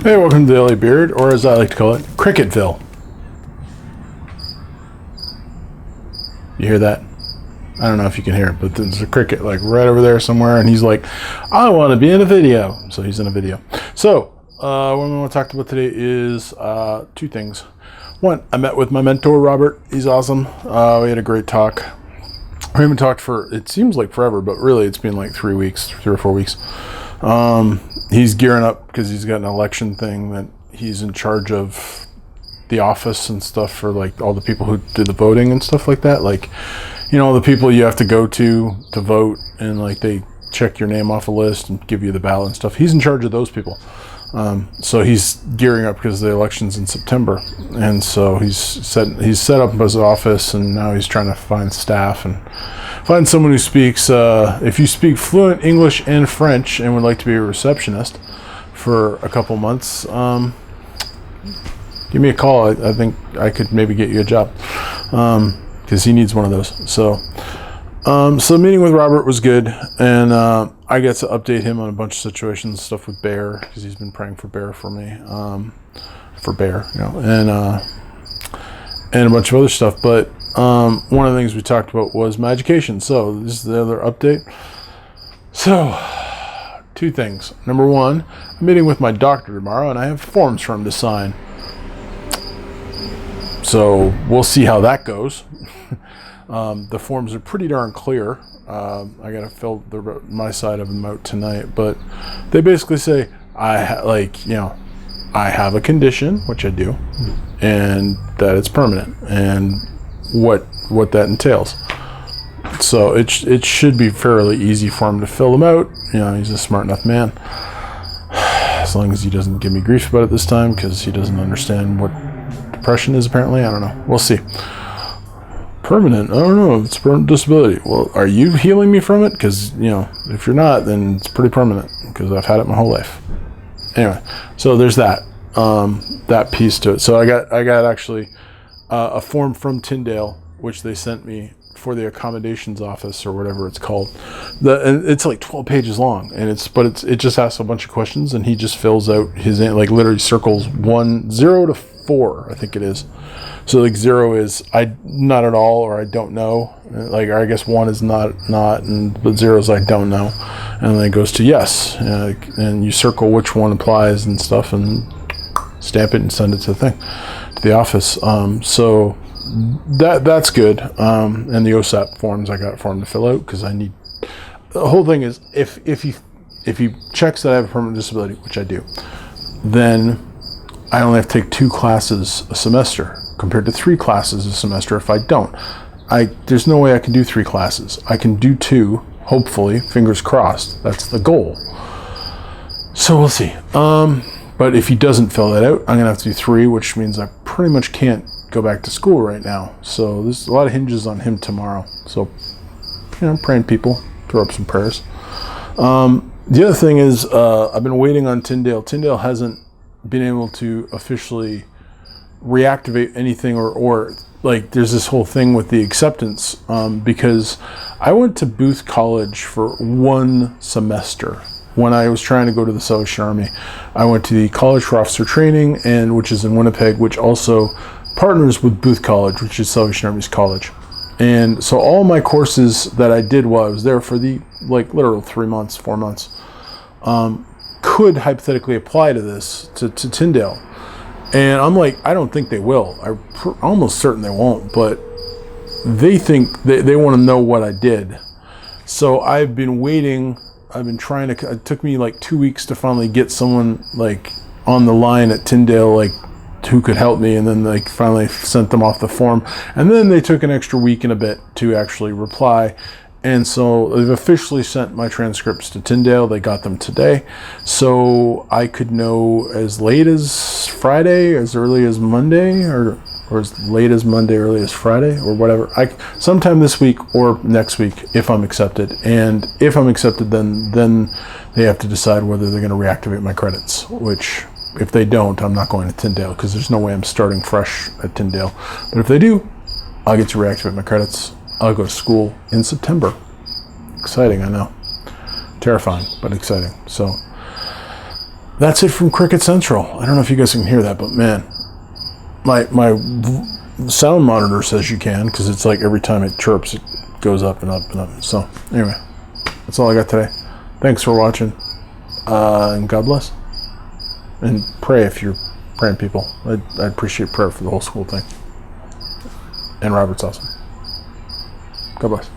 Hey, welcome to Daily Beard, or as I like to call it, Cricketville. You hear that? I don't know if you can hear it, but there's a cricket like right over there somewhere, and he's like, I want to be in a video. So he's in a video. So what we want to talk about today is two things. One, I met with my mentor, Robert. He's awesome. We had a great talk. We haven't talked for, it seems like forever, but really it's been like 3 weeks, 3 or 4 weeks. He's gearing up because he's got an election thing that he's in charge of the office and stuff for like all the people who do the voting and stuff like that. Like, you know, the people you have to go to vote, and like they check your name off a list and give you the ballot and stuff. He's in charge of those people. So he's gearing up because the election's in September, and so he's set up his office, and now he's trying to find staff and find someone who speaks. If you speak fluent English and French and would like to be a receptionist for a couple months, give me a call. I think I could maybe get you a job because he needs one of those. So meeting with Robert was good, and I get to update him on a bunch of situations, stuff with Bear, because he's been praying for Bear for me, for Bear, you know, and a bunch of other stuff. But one of the things we talked about was my education. So this is the other update. So two things. Number one, I'm meeting with my doctor tomorrow, and I have forms for him to sign. So we'll see how that goes. The forms are pretty darn clear. I gotta fill my side of them out tonight, but they basically say I have a condition, which I do, and that it's permanent, and what that entails. So it should be fairly easy for him to fill them out. You know, he's a smart enough man, as long as he doesn't give me grief about it this time, because he doesn't understand what depression is. Apparently, I don't know. We'll see. Permanent, I don't know, it's permanent disability. Well, are you healing me from it? Because, you know, if you're not, then it's pretty permanent, because I've had it my whole life. Anyway, so there's that piece to it. So I got actually a form from Tyndale, which they sent me for the accommodations office, or whatever it's called. And it's like 12 pages long, and it just asks a bunch of questions, and he just fills out his, like, literally circles 0 to 4, I think it is. So like 0 is I not at all, or I don't know. Like, or I guess 1 is not, but 0 is I don't know, and then it goes to yes, and you circle which one applies and stuff, and stamp it and send it to the office. So that's good. And the OSAP forms I got for him to fill out, because I need. The whole thing is if he checks that I have a permanent disability, which I do, then I only have to take 2 classes a semester, compared to 3 classes a semester if I don't. There's no way I can do 3 classes. I can do 2, hopefully, fingers crossed. That's the goal. So we'll see. But if he doesn't fill that out, I'm going to have to do 3, which means I pretty much can't go back to school right now. So there's a lot of hinges on him tomorrow. So, you know, praying people, throw up some prayers. The other thing is, I've been waiting on Tyndale. Tyndale hasn't been able to officially reactivate anything, or like there's this whole thing with the acceptance, because I went to Booth College for 1 semester when I was trying to go to the Salvation Army. I went to the College for Officer Training, and which is in Winnipeg, which also partners with Booth College, which is Salvation Army's college. And so all my courses that I did while I was there for the like literal 3 months, 4 months, could hypothetically apply to this, to Tyndale. And I'm like, I don't think they will. I'm almost certain they won't, but they think they want to know what I did. So I've been waiting. I've been trying to, it took me like 2 weeks to finally get someone like on the line at Tyndale, like who could help me. And then like finally sent them off the form. And then they took an extra week and a bit to actually reply. And so they've officially sent my transcripts to Tyndale. They got them today. So I could know as late as Friday, as early as Monday, or as late as Monday, early as Friday, or whatever. Sometime this week or next week, if I'm accepted. And if I'm accepted, then they have to decide whether they're going to reactivate my credits, which if they don't, I'm not going to Tyndale, because there's no way I'm starting fresh at Tyndale. But if they do, I'll get to reactivate my credits. I'll go to school in September. Exciting, I know. Terrifying, but exciting. So that's it from Cricket Central. I don't know if you guys can hear that, but man, my sound monitor says you can, because it's like every time it chirps, it goes up and up and up. So anyway, that's all I got today. Thanks for watching, and God bless. And pray if you're praying people. I appreciate prayer for the whole school thing. And Robert's awesome. God bless.